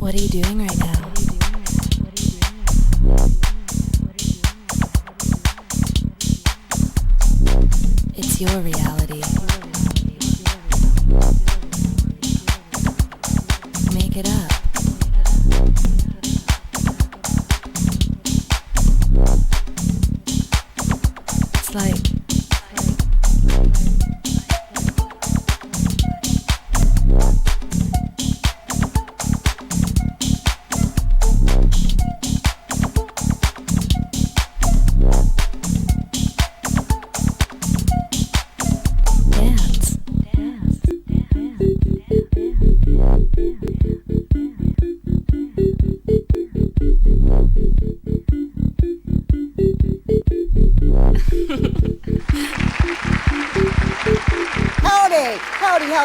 What are you doing right now? It's your reality. Make it up. It's like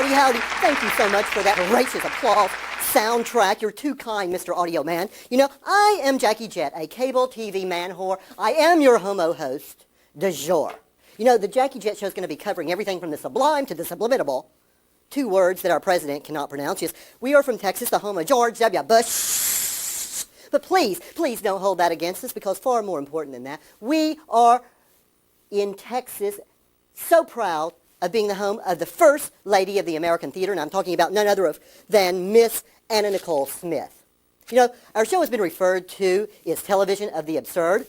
Howdy. Thank you so much for that gracious applause soundtrack. You're too kind, Mr. Audio Man. You know, I am Jett, a cable TV man whore. I am your homo host, de jour. You know, the Jackie Jett Show is going to be covering everything from the sublime to the subliminal. 2 words that our president cannot pronounce. Yes, we are from Texas, the home of George W. Bush. But please don't hold that against us, because far more important than that, we are in Texas so proud of being the home of the first lady of the American theater, and I'm talking about none other than Miss Anna Nicole Smith. You know, our show has been referred to as television of the absurd.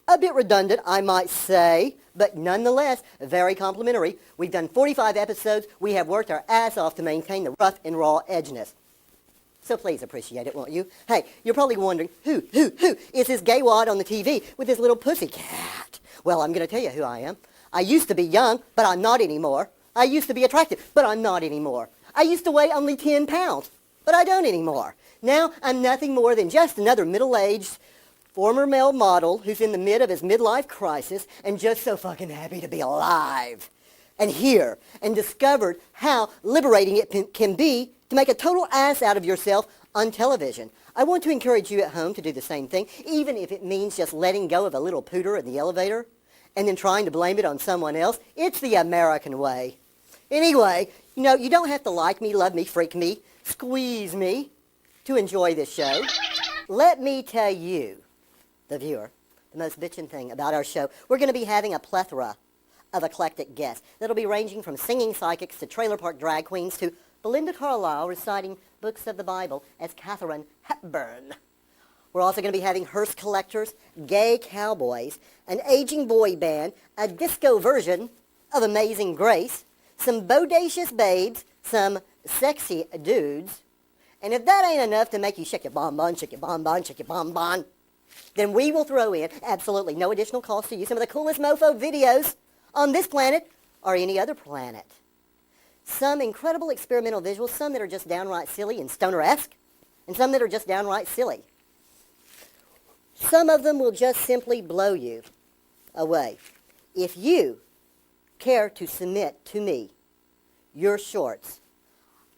A bit redundant, I might say, but nonetheless, very complimentary. We've done 45 episodes. We have worked our ass off to maintain the rough and raw edginess. So please appreciate it, won't you? Hey, you're probably wondering, who is this gay wad on the TV with this little pussy cat? Well, I'm going to tell you who I am. I used to be young, but I'm not anymore. I used to be attractive, but I'm not anymore. I used to weigh only 10 pounds, but I don't anymore. Now I'm nothing more than just another middle-aged former male model who's in the mid of his midlife crisis and just so fucking happy to be alive and here and discovered how liberating it can be to make a total ass out of yourself on television. I want to encourage you at home to do the same thing, even if it means just letting go of a little pooter in the elevator and then trying to blame it on someone else. It's the American way. Anyway, you know, you don't have to like me, love me, freak me, squeeze me to enjoy this show. Let me tell you, the viewer, the most bitchin' thing about our show. We're going to be having a plethora of eclectic guests that'll be ranging from singing psychics to trailer park drag queens to Belinda Carlisle reciting books of the Bible as Katharine Hepburn. We're also going to be having hearse collectors, gay cowboys, an aging boy band, a disco version of Amazing Grace, some bodacious babes, some sexy dudes. And if that ain't enough to make you shake your bonbon, shake your bonbon, shake your bonbon, then we will throw in absolutely no additional cost to you some of the coolest mofo videos on this planet or any other planet. Some incredible experimental visuals, some that are just downright silly and stoner-esque, and some that are just downright silly. Some of them will just simply blow you away. If you care to submit to me your shorts,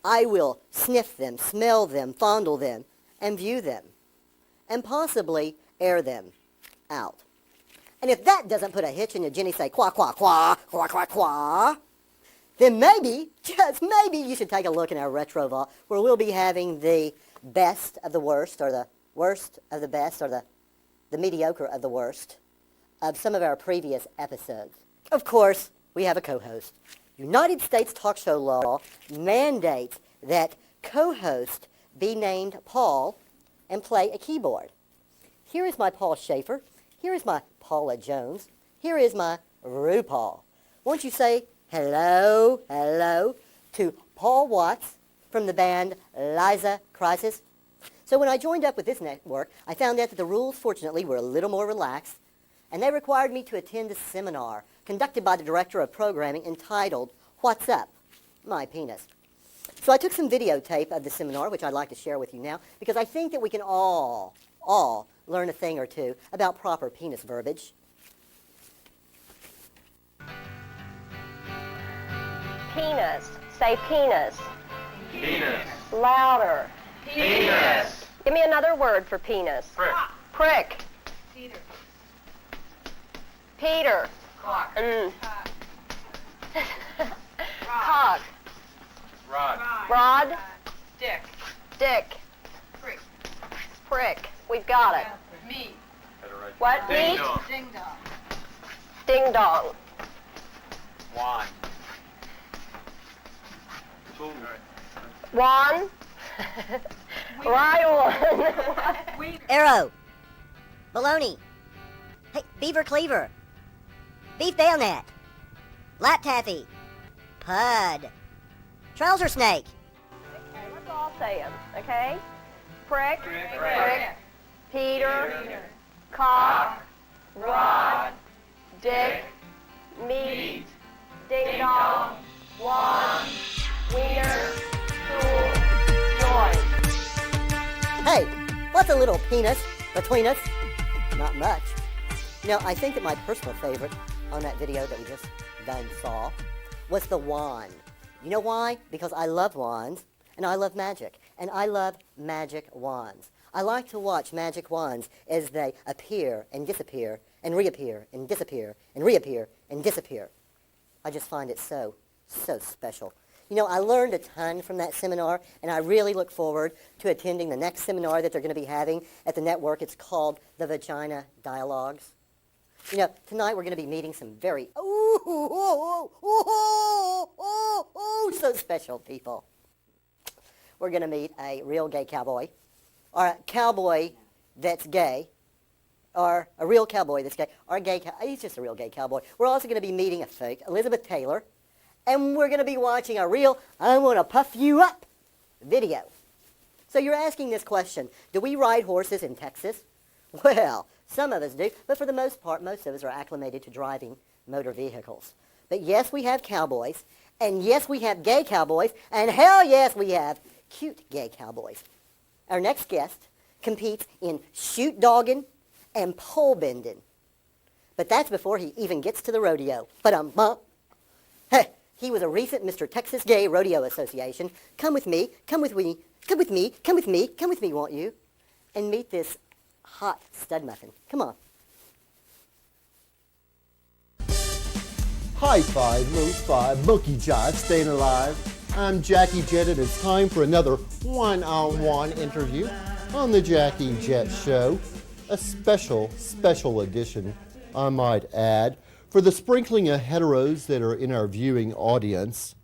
I will sniff them, smell them, fondle them, and view them, and possibly air them out. And if that doesn't put a hitch in your Jenny say, quah, quah, quah, quah, quah, quah, then maybe, just maybe, you should take a look in our retro vault, where we'll be having the best of the worst, or the worst of the best, or the mediocre of the worst of some of our previous episodes. Of course, we have a co-host. United States talk show law mandates that co-host be named Paul and play a keyboard. Here is my Paul Schaefer. Here is my Paula Jones. Here is my RuPaul. Won't you say hello to Paul Watts from the band Liza Crisis? So when I joined up with this network, I found out that the rules, fortunately, were a little more relaxed, and they required me to attend a seminar conducted by the director of programming entitled, What's Up? My Penis. So I took some videotape of the seminar, which I'd like to share with you now, because I think that we can all learn a thing or two about proper penis verbiage. Penis. Say penis. Penis. Louder. Penis. Give me another word for penis. Prick. Prick. Peter. Peter. Clock. Cock. Rod. Rod. Dick. Dick. Prick. Frick. We've got it. Me. What? Ding Meat? dong. Ding dong. Ding dong. Wand. Tool. Juan? Right one. Arrow. Baloney. Hey, beaver cleaver. Beef bayonet. Lap taffy. Pud. Trouser snake. Okay, let's all say them, okay? Prick. Prick. Peter. Cock. Rod. Dick. Meat. Ding dong. Juan. Wiener. Tool. Joy. Hey, what's a little penis between us? Not much. You know, I think that my personal favorite on that video that we just done saw was the wand. You know why? Because I love wands, and I love magic, and I love magic wands. I like to watch magic wands as they appear and disappear, and reappear and disappear, and reappear and disappear. I just find it so, so special. You know, I learned a ton from that seminar, and I really look forward to attending the next seminar that they're going to be having at the network. It's called the Vagina Dialogues. You know, tonight we're going to be meeting some very, so special people. We're going to meet a real gay cowboy, or a cowboy that's gay, or a real cowboy that's gay, or a gay he's just a real gay cowboy. We're also going to be meeting a fake, Elizabeth Taylor, and we're going to be watching a real I Want to Puff You Up video. So you're asking this question, do we ride horses in Texas? Well, some of us do, but for the most part, most of us are acclimated to driving motor vehicles. But yes, we have cowboys, and yes, we have gay cowboys, and hell yes, we have cute gay cowboys. Our next guest competes in shoot dogging and pole bending. But that's before he even gets to the rodeo. Hey, he was a recent Mr. Texas Gay Rodeo Association. Come with me, come with me, come with me, come with me, come with me, won't you? And meet this hot stud muffin. Come on. High five, low five, monkey jive, staying alive. I'm Jackie Jett, and it's time for another one-on-one interview on the Jackie Jett Show. A special, special edition, I might add, for the sprinkling of heteros that are in our viewing audience.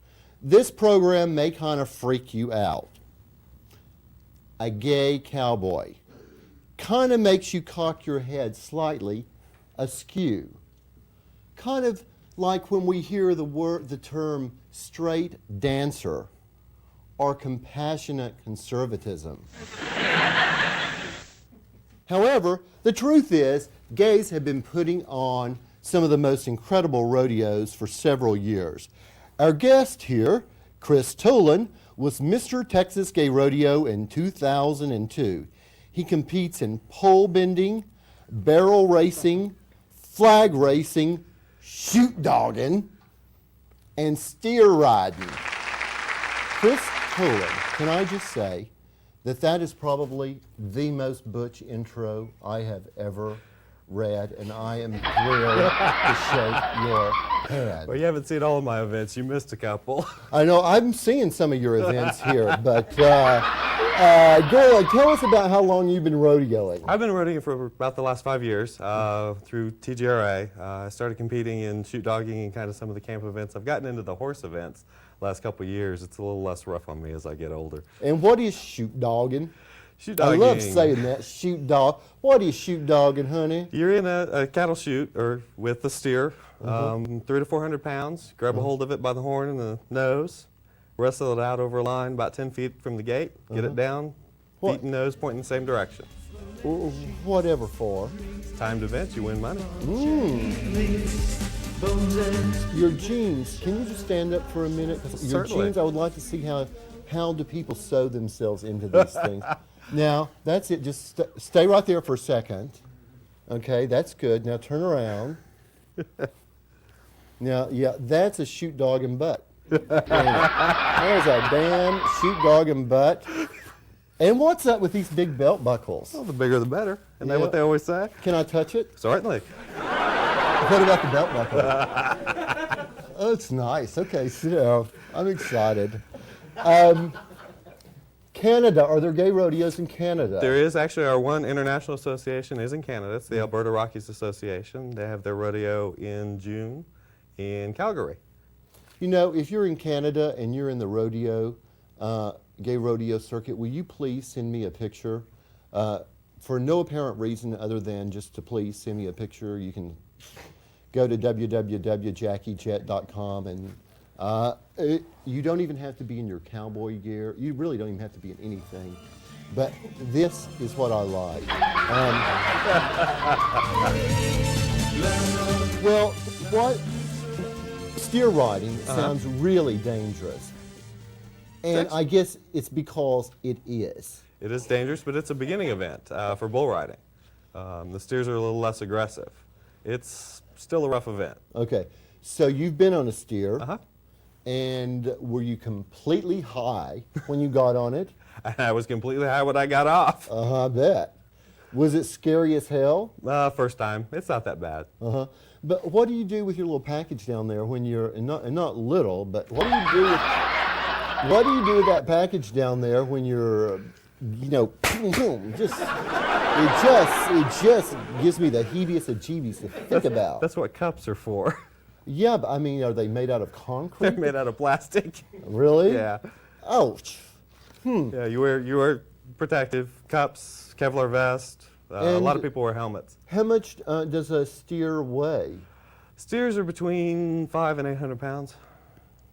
This program may kind of freak you out. A gay cowboy kind of makes you cock your head slightly askew. Kind of like when we hear the term straight dancer or compassionate conservatism. However, the truth is, gays have been putting on some of the most incredible rodeos for several years. Our guest here, Chris Toland, was Mr. Texas Gay Rodeo in 2002. He competes in pole bending, barrel racing, flag racing, shoot dogging, and steer riding. Chris Toland, can I just say that is probably the most butch intro I have ever read, and I am thrilled to shake your hand. Well, you haven't seen all of my events. You missed a couple. I know, I'm seeing some of your events here, but Gorilla, tell us about how long you've been rodeoing. I've been rodeoing for about the last 5 years through TGRA. I started competing in shoot dogging and kind of some of the camp events. I've gotten into the horse events last couple of years. It's a little less rough on me as I get older. And what is shoot dogging? Shoot dogging. I love saying that, shoot dog. What is shoot dogging, honey? You're in a cattle chute or with a steer, 300 to 400 pounds. Grab a hold of it by the horn and the nose, wrestle it out over a line about 10 feet from the gate, get it down, feet and nose pointing the same direction. Whatever for. It's timed events, you win money. Your jeans, can you just stand up for a minute? 'Cause your Certainly. jeans, I would like to see how do people sew themselves into these things. Now, that's it. Just stay right there for a second. Okay, that's good. Now turn around. Now, yeah, that's a shoot dog and butt. There's a damn shoot dog and butt. And what's up with these big belt buckles? Well, the bigger the better. Isn't that Yeah. what they always say? Can I touch it? Certainly. What about the belt buckle? Oh, it's nice. Okay, sit down. I'm excited. Canada. Are there gay rodeos in Canada? There is actually our one international association is in Canada. It's the Alberta Rockies Association. They have their rodeo in June in Calgary. You know, if you're in Canada and you're in the rodeo, gay rodeo circuit, will you please send me a picture? For no apparent reason other than just to please send me a picture. You can go to www.jackiejett.com and you don't even have to be in your cowboy gear. You really don't even have to be in anything. But this is what I like. Well, what steer riding sounds really dangerous. And I guess it's because it is. It is dangerous, but it's a beginning event for bull riding. The steers are a little less aggressive. It's still a rough event. Okay, so you've been on a steer. Uh-huh. And were you completely high when you got on it? I was completely high when I got off. I bet. Was it scary as hell? First time. It's not that bad. But what do you do with your little package down there when you're, and not little, but what do you do with that package down there when you're, you know, it just gives me the heebiest-a-jeebies to think about. That's what cups are for. Yeah, but I mean, are they made out of concrete? They're made out of plastic. Really? Yeah. Ouch. Yeah, you wear protective cups, Kevlar vest. A lot of people wear helmets. How much does a steer weigh? Steers are between 500 and 800 pounds.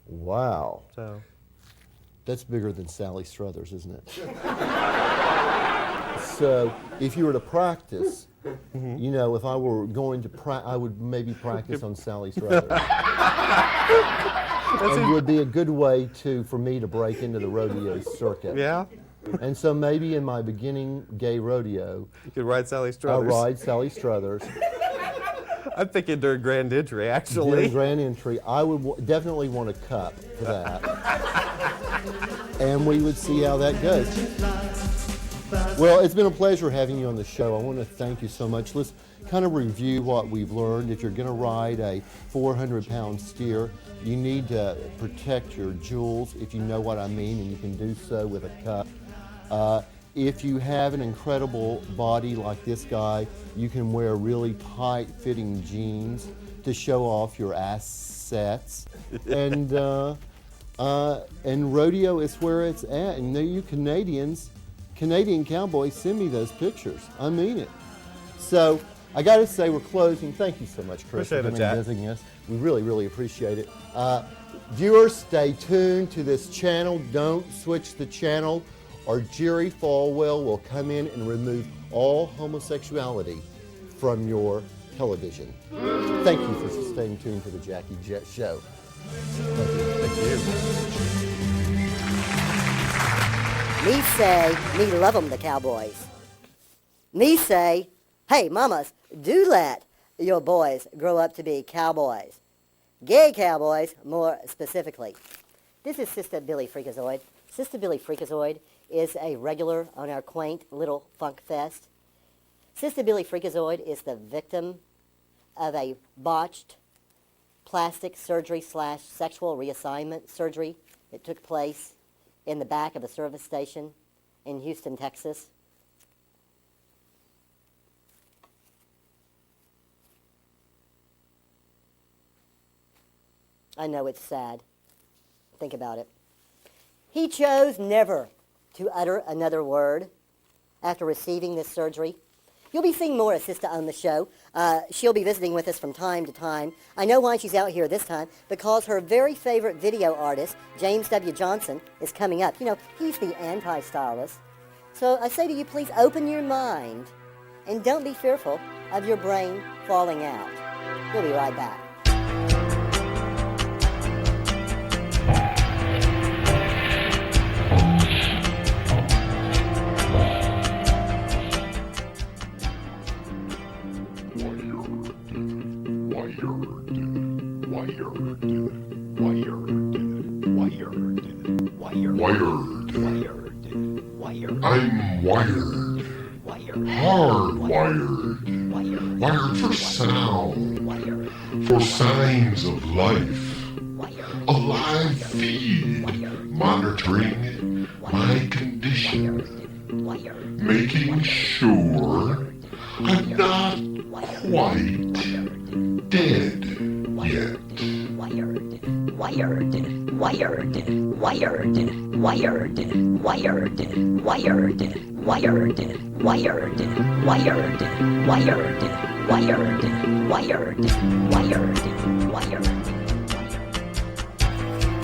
Wow. So that's bigger than Sally Struthers, isn't it? So if you were to practice, you know, if I were going to I would maybe practice on Sally Struthers. And it would be a good way for me to break into the rodeo circuit. yeah, And so maybe in my beginning gay rodeo, you could ride Sally I'll Struthers. ride Sally Struthers. I'm thinking during grand entry, During actually. grand entry, I would definitely want a cup for that. And we would see how that goes. Well, it's been a pleasure having you on the show. I want to thank you so much. Let's kind of review what we've learned. If you're going to ride a 400-pound steer, you need to protect your jewels, if you know what I mean, and you can do so with a cup. If you have an incredible body like this guy, you can wear really tight-fitting jeans to show off your assets. And rodeo is where it's at. And you Canadian cowboys, send me those pictures. I mean it. So I got to say, we're closing. Thank you so much, Chris, Appreciate for it, coming Jack. and visiting us. We really, really appreciate it. Viewers, stay tuned to this channel. Don't switch the channel, or Jerry Falwell will come in and remove all homosexuality from your television. Thank you for staying tuned to the Jackie Jett Show. Thank you. Me say, me love 'em, the cowboys. Me say, hey, mamas, do let your boys grow up to be cowboys. Gay cowboys, more specifically. This is Sistah Billie Freakazoid. Sistah Billie Freakazoid is a regular on our quaint little funk fest. Sistah Billie Freakazoid is the victim of a botched plastic surgery / sexual reassignment surgery that took place in the back of a service station in Houston, Texas. I know it's sad. Think about it. He chose never to utter another word after receiving this surgery. You'll be seeing more of Sistah on the show. She'll be visiting with us from time to time. I know why she's out here this time, because her very favorite video artist, James W. Johnson, is coming up. You know, he's the anti-stylist. So I say to you, please open your mind and don't be fearful of your brain falling out. We'll be right back. I'm wired. Hardwired. Wired for sound. For signs of life. A live feed monitoring my condition, making sure I'm not quite dead yet.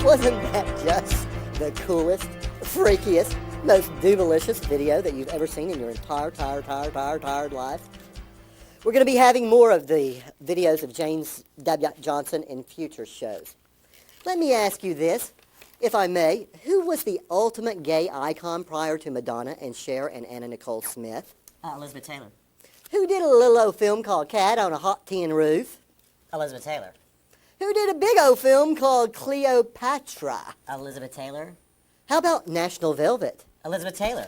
Wasn't that just the coolest, freakiest, most doomalicious video that you've ever seen in your entire tired life? We're going to be having more of the videos of James W. Johnson in future shows. Let me ask you this, if I may. Who was the ultimate gay icon prior to Madonna and Cher and Anna Nicole Smith? Elizabeth Taylor. Who did a little old film called Cat on a Hot Tin Roof? Elizabeth Taylor. Who did a big old film called Cleopatra? Elizabeth Taylor. How about National Velvet? Elizabeth Taylor.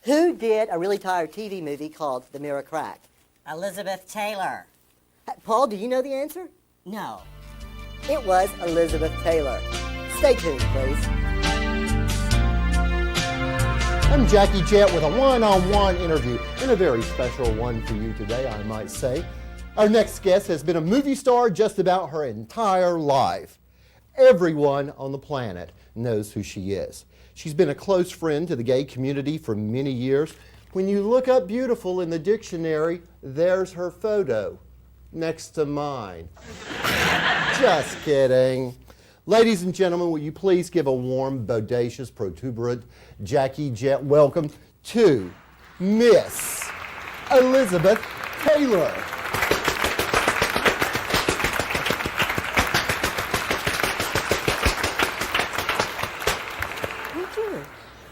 Who did a really tired TV movie called The Mirror Cracked? Elizabeth Taylor. Paul, do you know the answer? No. It was Elizabeth Taylor. Stay tuned, please. I'm Jackie Jett with a one-on-one interview, and a very special one for you today, I might say. Our next guest has been a movie star just about her entire life. Everyone on the planet knows who she is. She's been a close friend to the gay community for many years. When you look up beautiful in the dictionary, there's her photo next to mine. Just kidding. Ladies and gentlemen, will you please give a warm, bodacious, protuberant Jackie Jett welcome to Miss Elizabeth Taylor.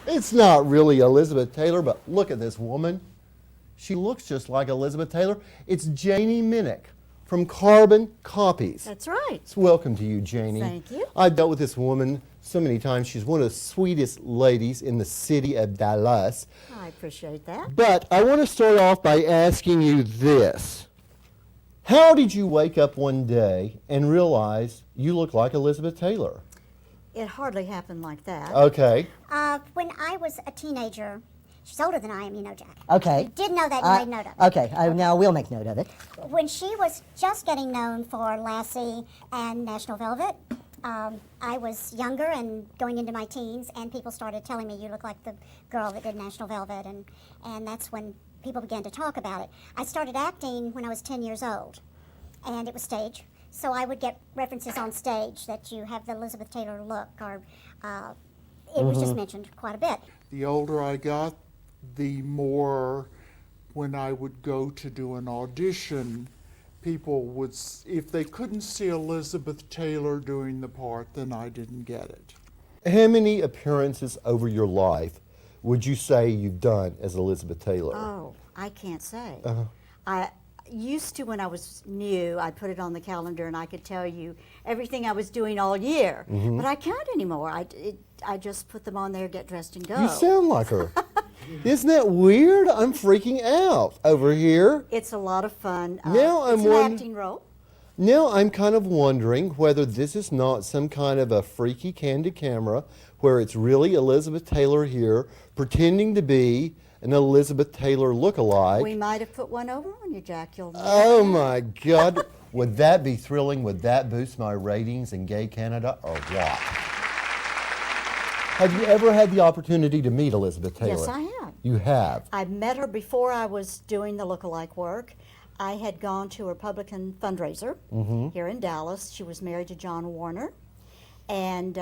It's not really Elizabeth Taylor, but look at this woman. She looks just like Elizabeth Taylor. It's Janie Minick from Carbon Copies. That's right. So welcome to you, Janie. Thank you. I've dealt with this woman so many times. She's one of the sweetest ladies in the city of Dallas. I appreciate that. But I want to start off by asking you this. How did you wake up one day and realize you look like Elizabeth Taylor? It hardly happened like that. Okay. When I was a teenager, she's older than I am, you know, Jack. Okay. Did know that and made note of it. Okay, now we'll make note of it. When she was just getting known for Lassie and National Velvet, I was younger and going into my teens, and people started telling me, you look like the girl that did National Velvet, and that's when people began to talk about it. I started acting when I was 10 years old, and it was stage. So I would get references on stage that you have the Elizabeth Taylor look, or it was just mentioned quite a bit. The older I got, the more, when I would go to do an audition, people would, if they couldn't see Elizabeth Taylor doing the part, then I didn't get it. How many appearances over your life would you say you've done as Elizabeth Taylor? Oh, I can't say. I used to, when I was new, I'd put it on the calendar and I could tell you everything I was doing all year. But I can't anymore. I just put them on there, get dressed and go. You sound like her. Isn't that weird? I'm freaking out over here. It's a lot of fun. Now it's an acting role. Now I'm kind of wondering whether this is not some kind of a freaky candid camera where it's really Elizabeth Taylor here pretending to be an Elizabeth Taylor lookalike. We might have put one over on you, Jack. You'll know. Oh my God. Would that be thrilling? Would that boost my ratings in gay Canada or what? Have you ever had the opportunity to meet Elizabeth Taylor? Yes, I have. You have? I met her before I was doing the lookalike work. I had gone to a Republican fundraiser here in Dallas. She was married to John Warner, and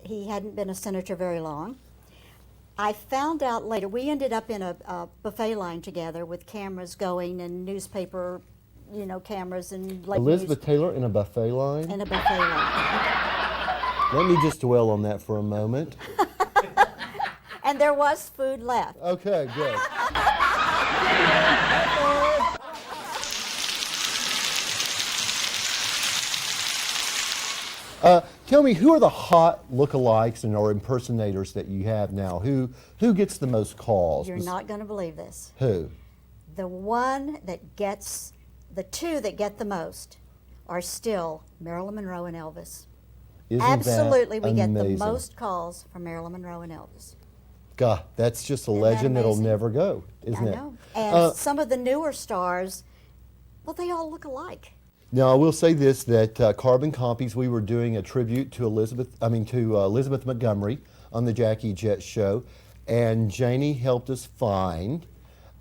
he hadn't been a senator very long. I found out later, we ended up in a buffet line together with cameras going and newspaper, cameras and like Elizabeth Taylor in a buffet line? in a buffet line. Let me just dwell on that for a moment. And there was food left. Okay, good. Tell me, who are the hot lookalikes and or impersonators that you have now? Who gets the most calls? You're not going to believe this. Who? The two that get the most are still Marilyn Monroe and Elvis. Isn't Absolutely, that we get the amazing? most calls from Marilyn Monroe and Elvis. God, that's just a Isn't that legend that'll amazing? never go, isn't I it? know. And some of the newer stars, well, they all look alike. Now, I will say this, that Carbon Copies, we were doing a tribute to Elizabeth Montgomery on the Jackie Jett show, and Janie helped us find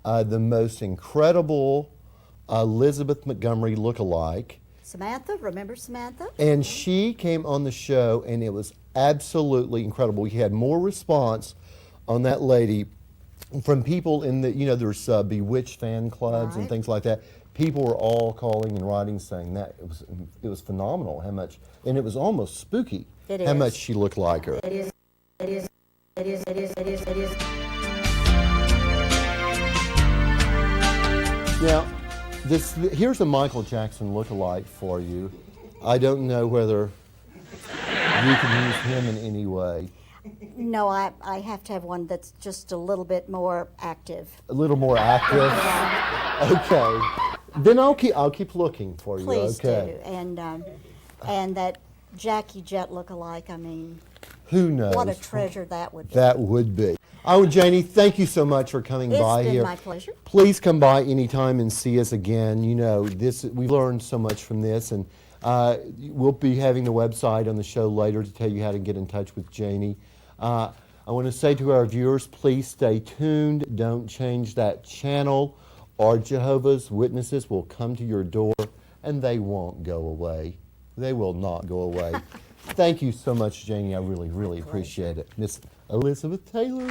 the most incredible Elizabeth Montgomery lookalike. Samantha, remember Samantha? And she came on the show, and it was absolutely incredible. We had more response on that lady from people in the, there's Bewitched fan clubs and Right. things like that. People were all calling and writing saying that it was phenomenal how much, and it was almost spooky It how is. much she looked like her. It is. Now, here's a Michael Jackson lookalike for you. I don't know whether you can use him in any way. No, I have to have one that's just a little bit more active. A little more active. Okay. Then I'll keep looking for you. Please Okay. do. And that Jackie Jett lookalike, I mean, Who knows? what a treasure that would be. That would be. Oh, Janie, thank you so much for coming by It's here. been my pleasure. Please come by anytime and see us again. We learned so much from this, and we'll be having the website on the show later to tell you how to get in touch with Janie. I want to say to our viewers, please stay tuned. Don't change that channel, or Jehovah's Witnesses will come to your door, and they won't go away. They will not go away. Thank you so much, Janie. I really, really appreciate it. Miss Elizabeth Taylor.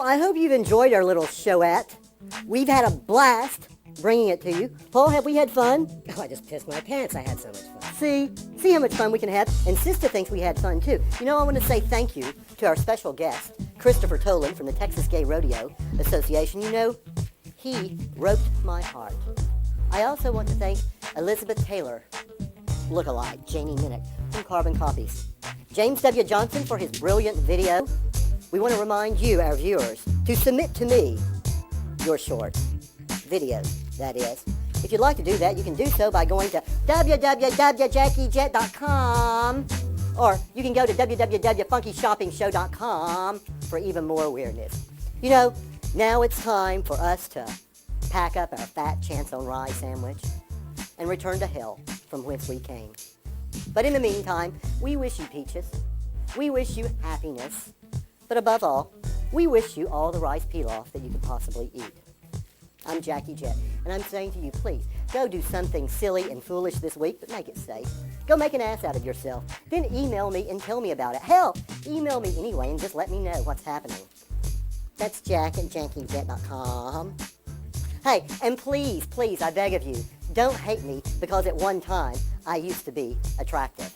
I hope you've enjoyed our little showette. We've had a blast bringing it to you. Paul, have we had fun? Oh, I just pissed my pants. I had so much fun. See how much fun we can have. And Sistah thinks we had fun too. I want to say thank you to our special guest, Christopher Toland from the Texas Gay Rodeo Association. He roped my heart. I also want to thank Elizabeth Taylor, lookalike, Janie Minick from Carbon Copies. James W. Johnson for his brilliant video. We want to remind you, our viewers, to submit to me your short videos, that is. If you'd like to do that, you can do so by going to www.jackiejett.com, or you can go to www.funkyshopping.show.com for even more weirdness. Now it's time for us to pack up our fat chance on rye sandwich and return to hell from whence we came. But in the meantime, we wish you peaches. We wish you happiness. But above all, we wish you all the rice pilaf that you could possibly eat. I'm Jackie Jett, and I'm saying to you, please, go do something silly and foolish this week, but make it safe. Go make an ass out of yourself. Then email me and tell me about it. Hell, email me anyway and just let me know what's happening. That's Jack at JackieJett.com. Hey, and please, I beg of you, don't hate me because at one time I used to be attractive.